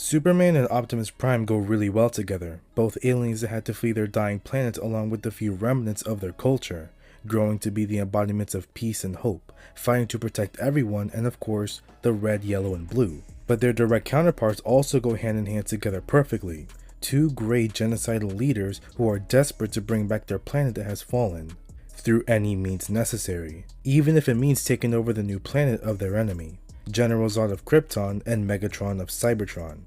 Superman and Optimus Prime go really well together, both aliens that had to flee their dying planet along with the few remnants of their culture, growing to be the embodiments of peace and hope, fighting to protect everyone, and of course, the red, yellow, and blue. But their direct counterparts also go hand in hand together perfectly. Two great genocidal leaders who are desperate to bring back their planet that has fallen, through any means necessary, even if it means taking over the new planet of their enemy. General Zod of Krypton and Megatron of Cybertron.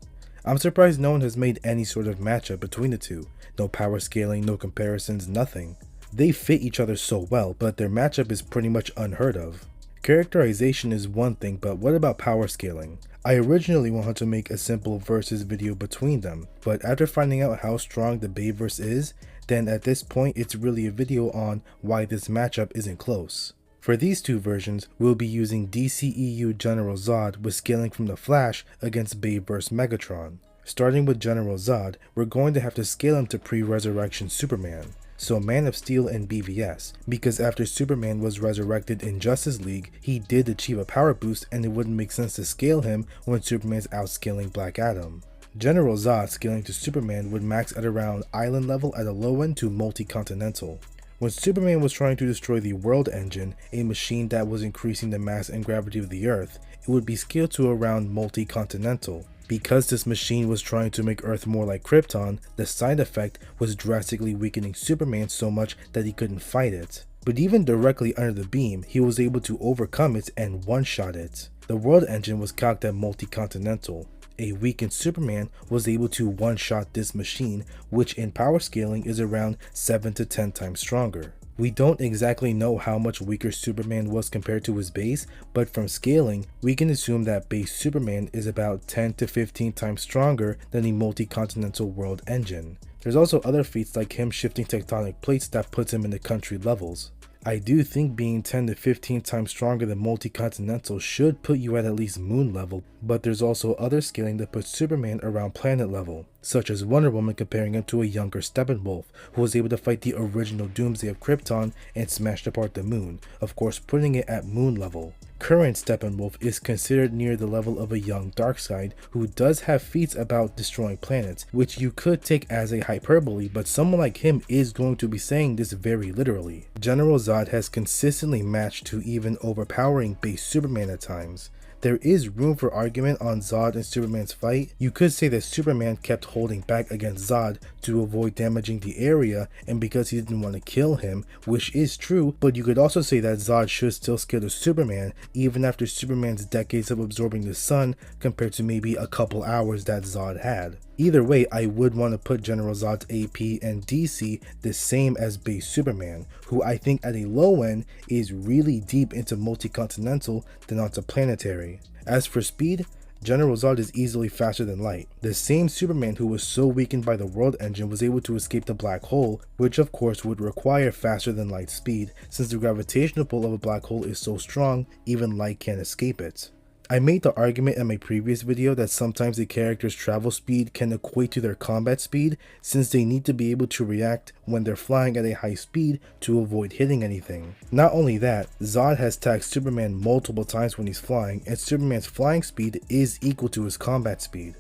I'm surprised no one has made any sort of matchup between the two. No power scaling, no comparisons, nothing. They fit each other so well, but their matchup is pretty much unheard of. Characterization is one thing, but what about power scaling? I originally wanted to make a simple versus video between them, but after finding out how strong the Bayverse is, then at this point it's really a video on why this matchup isn't close. For these two versions, we'll be using DCEU General Zod with scaling from the Flash against Bayverse Megatron. Starting with General Zod, we're going to have to scale him to pre-resurrection Superman, so Man of Steel and BVS, because after Superman was resurrected in Justice League, he did achieve a power boost and it wouldn't make sense to scale him when Superman's outscaling Black Adam. General Zod scaling to Superman would max at around island level at a low end to multi-continental. When Superman was trying to destroy the World Engine, a machine that was increasing the mass and gravity of the Earth, it would be scaled to around multi-continental. Because this machine was trying to make Earth more like Krypton, the side effect was drastically weakening Superman so much that he couldn't fight it. But even directly under the beam, he was able to overcome it and one-shot it. The World Engine was calced at multi-continental. A weakened Superman was able to one-shot this machine, which in power scaling is around 7 to 10 times stronger. We don't exactly know how much weaker Superman was compared to his base, but from scaling, we can assume that base Superman is about 10 to 15 times stronger than the multi-continental World Engine. There's also other feats like him shifting tectonic plates that puts him in the country levels. I do think being 10 to 15 times stronger than multi-continental should put you at least moon level, but there's also other scaling that puts Superman around planet level, such as Wonder Woman comparing him to a younger Steppenwolf, who was able to fight the original Doomsday of Krypton and smashed apart the moon, of course putting it at moon level. Current Steppenwolf is considered near the level of a young Darkseid, who does have feats about destroying planets, which you could take as a hyperbole, but someone like him is going to be saying this very literally. General Zod has consistently matched to even overpowering base Superman at times. There is room for argument on Zod and Superman's fight. You could say that Superman kept holding back against Zod to avoid damaging the area and because he didn't want to kill him, which is true, but you could also say that Zod should still scale to Superman even after Superman's decades of absorbing the sun compared to maybe a couple hours that Zod had. Either way, I would want to put General Zod's AP and DC the same as base Superman, who I think at a low end is really deep into multi-continental than onto planetary. As for speed, General Zod is easily faster than light. The same Superman who was so weakened by the World Engine was able to escape the black hole, which of course would require faster than light speed, since the gravitational pull of a black hole is so strong, even light can't escape it. I made the argument in my previous video that sometimes a character's travel speed can equate to their combat speed, since they need to be able to react when they're flying at a high speed to avoid hitting anything. Not only that, Zod has tagged Superman multiple times when he's flying, and Superman's flying speed is equal to his combat speed.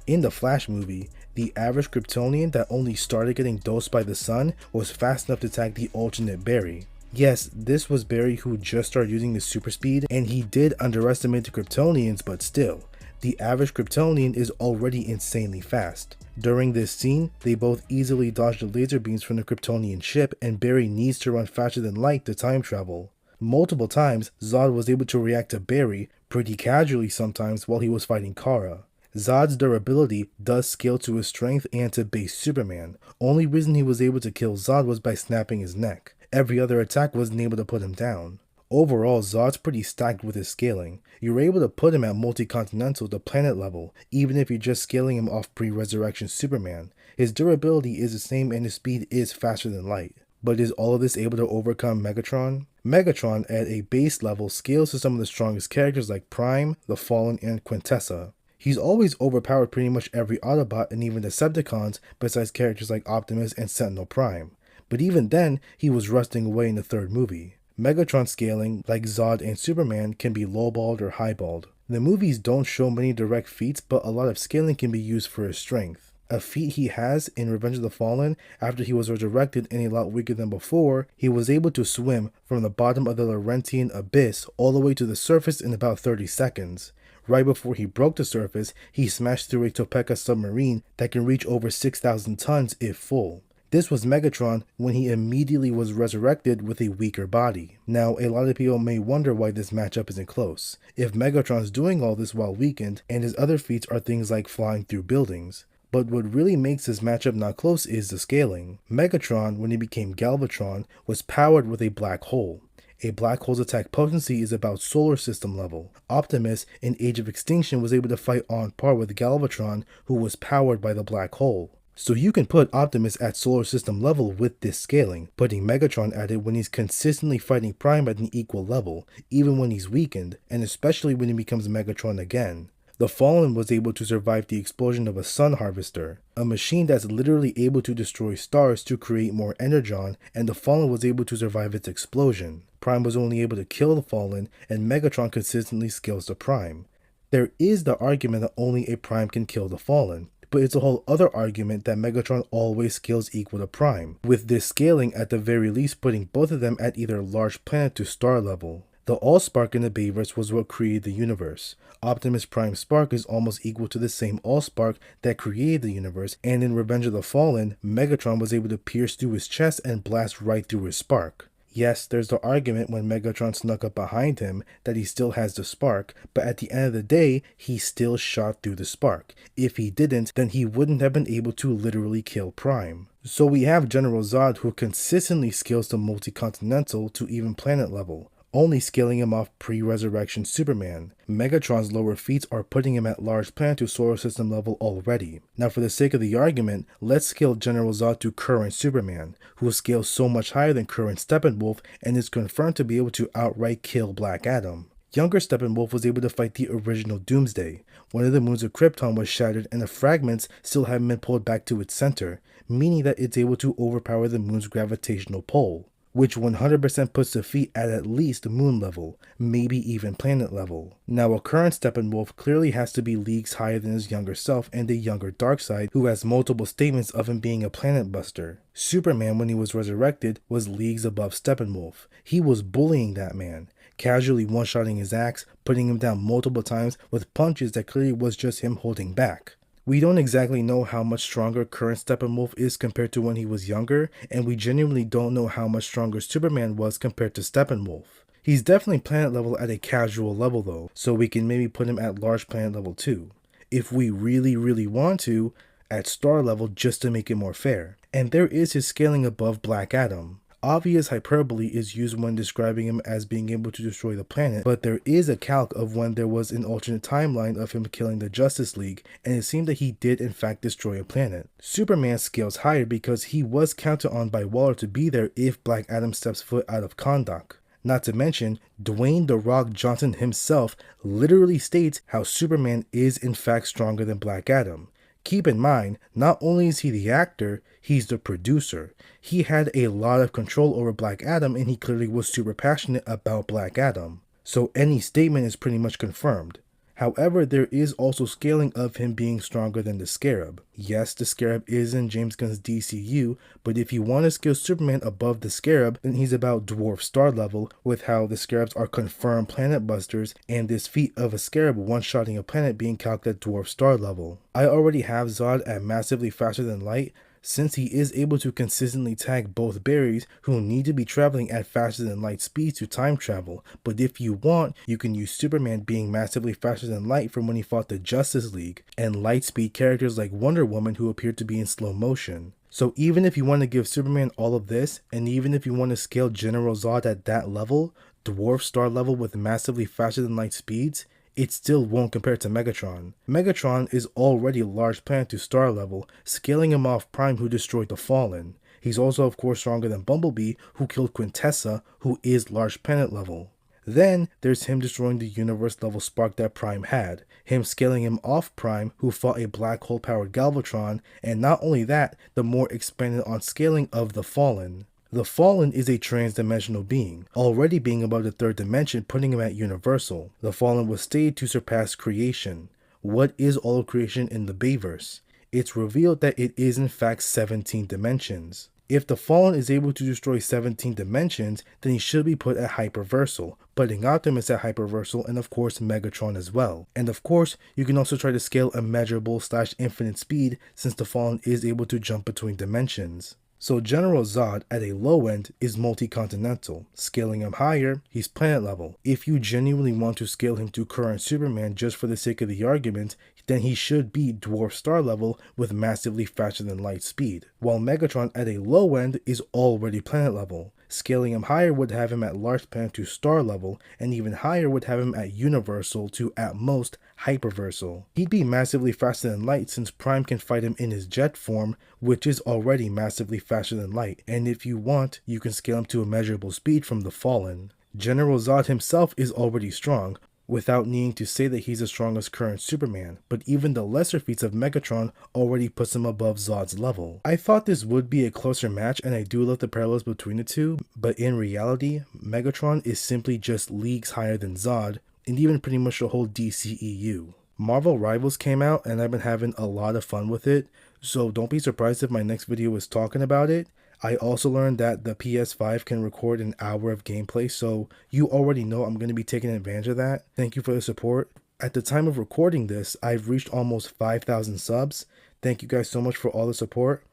In the Flash movie, the average Kryptonian that only started getting dosed by the sun was fast enough to tag the alternate Barry. Yes, this was Barry who just started using his super speed, and he did underestimate the Kryptonians, but still, the average Kryptonian is already insanely fast. During this scene, they both easily dodged the laser beams from the Kryptonian ship, and Barry needs to run faster than light to time travel. Multiple times, Zod was able to react to Barry, pretty casually sometimes while he was fighting Kara. Zod's durability does scale to his strength and to base Superman. Only reason he was able to kill Zod was by snapping his neck. Every other attack wasn't able to put him down. Overall, Zod's pretty stacked with his scaling. You're able to put him at multi-continental to planet level, even if you're just scaling him off pre-resurrection Superman. His durability is the same and his speed is faster than light. But is all of this able to overcome Megatron? Megatron at a base level scales to some of the strongest characters like Prime, The Fallen, and Quintessa. He's always overpowered pretty much every Autobot and even Decepticons besides characters like Optimus and Sentinel Prime. But even then, he was rusting away in the third movie. Megatron scaling, like Zod and Superman, can be lowballed or highballed. The movies don't show many direct feats, but a lot of scaling can be used for his strength. A feat he has in Revenge of the Fallen, after he was resurrected and a lot weaker than before, he was able to swim from the bottom of the Laurentian abyss all the way to the surface in about 30 seconds. Right before he broke the surface, he smashed through a Topeka submarine that can reach over 6,000 tons if full. This was Megatron when he immediately was resurrected with a weaker body. Now, a lot of people may wonder why this matchup isn't close, if Megatron's doing all this while weakened, and his other feats are things like flying through buildings. But what really makes this matchup not close is the scaling. Megatron, when he became Galvatron, was powered with a black hole. A black hole's attack potency is about solar system level. Optimus, in Age of Extinction, was able to fight on par with Galvatron, who was powered by the black hole. So you can put Optimus at solar system level with this scaling, putting Megatron at it when he's consistently fighting Prime at an equal level, even when he's weakened, and especially when he becomes Megatron again. The Fallen was able to survive the explosion of a Sun Harvester, a machine that's literally able to destroy stars to create more energon, and the Fallen was able to survive its explosion. Prime was only able to kill the Fallen, and Megatron consistently scales the Prime. There is the argument that only a Prime can kill the Fallen, but it's a whole other argument that Megatron always scales equal to Prime, with this scaling at the very least putting both of them at either large planet to star level. The Allspark in the Bayverse was what created the universe. Optimus Prime's spark is almost equal to the same Allspark that created the universe, and in Revenge of the Fallen, Megatron was able to pierce through his chest and blast right through his spark. Yes, there's the argument when Megatron snuck up behind him that he still has the spark, but at the end of the day, he still shot through the spark. If he didn't, then he wouldn't have been able to literally kill Prime. So we have General Zod, who consistently scales to multi-continental to even planet level, only scaling him off pre-resurrection Superman. Megatron's lower feats are putting him at large planet to solar system level already. Now for the sake of the argument, let's scale General Zod to current Superman, who scales so much higher than current Steppenwolf and is confirmed to be able to outright kill Black Adam. Younger Steppenwolf was able to fight the original Doomsday. One of the moons of Krypton was shattered and the fragments still haven't been pulled back to its center, meaning that it's able to overpower the moon's gravitational pull, which 100% puts the feat at least moon level, maybe even planet level. Now a current Steppenwolf clearly has to be leagues higher than his younger self and a younger Darkseid, who has multiple statements of him being a planet buster. Superman, when he was resurrected, was leagues above Steppenwolf. He was bullying that man, casually one-shotting his axe, putting him down multiple times with punches that clearly was just him holding back. We don't exactly know how much stronger current Steppenwolf is compared to when he was younger, and we genuinely don't know how much stronger Superman was compared to Steppenwolf. He's definitely planet level at a casual level though, so we can maybe put him at large planet level too, if we really want to, at star level just to make it more fair. And there is his scaling above Black Adam. Obvious hyperbole is used when describing him as being able to destroy the planet, but there is a calc of when there was an alternate timeline of him killing the Justice League, and it seemed that he did in fact destroy a planet. Superman scales higher because he was counted on by Waller to be there if Black Adam steps foot out of Kahndaq. Not to mention, Dwayne "The Rock" Johnson himself literally states how Superman is in fact stronger than Black Adam. Keep in mind, not only is he the actor, he's the producer. He had a lot of control over Black Adam and he clearly was super passionate about Black Adam. So any statement is pretty much confirmed. However, there is also scaling of him being stronger than the Scarab. Yes, the Scarab is in James Gunn's DCU, but if you want to scale Superman above the Scarab, then he's about dwarf star level, with how the Scarabs are confirmed planet busters, and this feat of a Scarab one-shotting a planet being calculated dwarf star level. I already have Zod at massively faster than light, since he is able to consistently tag both Barrys who need to be traveling at faster than light speeds to time travel, but if you want, you can use Superman being massively faster than light from when he fought the Justice League, and light speed characters like Wonder Woman who appear to be in slow motion. So even if you want to give Superman all of this, and even if you want to scale General Zod at that level, dwarf star level with massively faster than light speeds, it still won't compare to Megatron. Megatron is already large planet to star level, scaling him off Prime who destroyed the Fallen. He's also of course stronger than Bumblebee who killed Quintessa, who is large planet level. Then there's him destroying the universe level spark that Prime had, him scaling him off Prime who fought a black hole powered Galvatron, and not only that, the more expanded on scaling of the Fallen. The Fallen is a trans-dimensional being, already being above the third dimension, putting him at universal. The Fallen was stated to surpass creation. What is all of creation in the Bayverse? It's revealed that it is in fact 17 dimensions. If the Fallen is able to destroy 17 dimensions, then he should be put at Hyperversal, putting Optimus at Hyperversal, and of course Megatron as well. And of course, you can also try to scale immeasurable/infinite speed, since the Fallen is able to jump between dimensions. So General Zod at a low end is multi-continental. Scaling him higher, he's planet level. If you genuinely want to scale him to current Superman just for the sake of the argument, then he should be dwarf star level with massively faster than light speed. While Megatron at a low end is already planet level. Scaling him higher would have him at large planet to star level, and even higher would have him at universal to at most hyperversal. He'd be massively faster than light since Prime can fight him in his jet form, which is already massively faster than light, and if you want, you can scale him to immeasurable speed from the Fallen. General Zod himself is already strong, without needing to say that he's as strong as current Superman, but even the lesser feats of Megatron already puts him above Zod's level. I thought this would be a closer match, and I do love the parallels between the two, but in reality, Megatron is simply just leagues higher than Zod, and even pretty much the whole DCEU. Marvel Rivals came out, and I've been having a lot of fun with it, so don't be surprised if my next video is talking about it. I also learned that the PS5 can record an hour of gameplay, so you already know I'm going to be taking advantage of that. Thank you for the support. At the time of recording this, I've reached almost 5,000 subs. Thank you guys so much for all the support.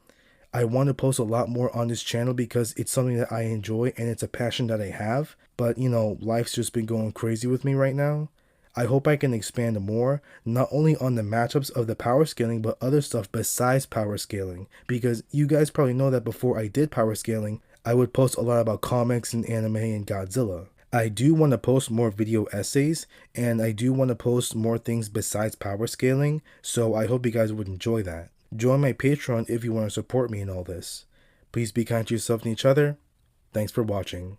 I want to post a lot more on this channel because it's something that I enjoy and it's a passion that I have. But you know, life's just been going crazy with me right now. I hope I can expand more, not only on the matchups of the power scaling, but other stuff besides power scaling. Because you guys probably know that before I did power scaling, I would post a lot about comics and anime and Godzilla. I do want to post more video essays, and I do want to post more things besides power scaling, so I hope you guys would enjoy that. Join my Patreon if you want to support me in all this. Please be kind to yourself and each other. Thanks for watching.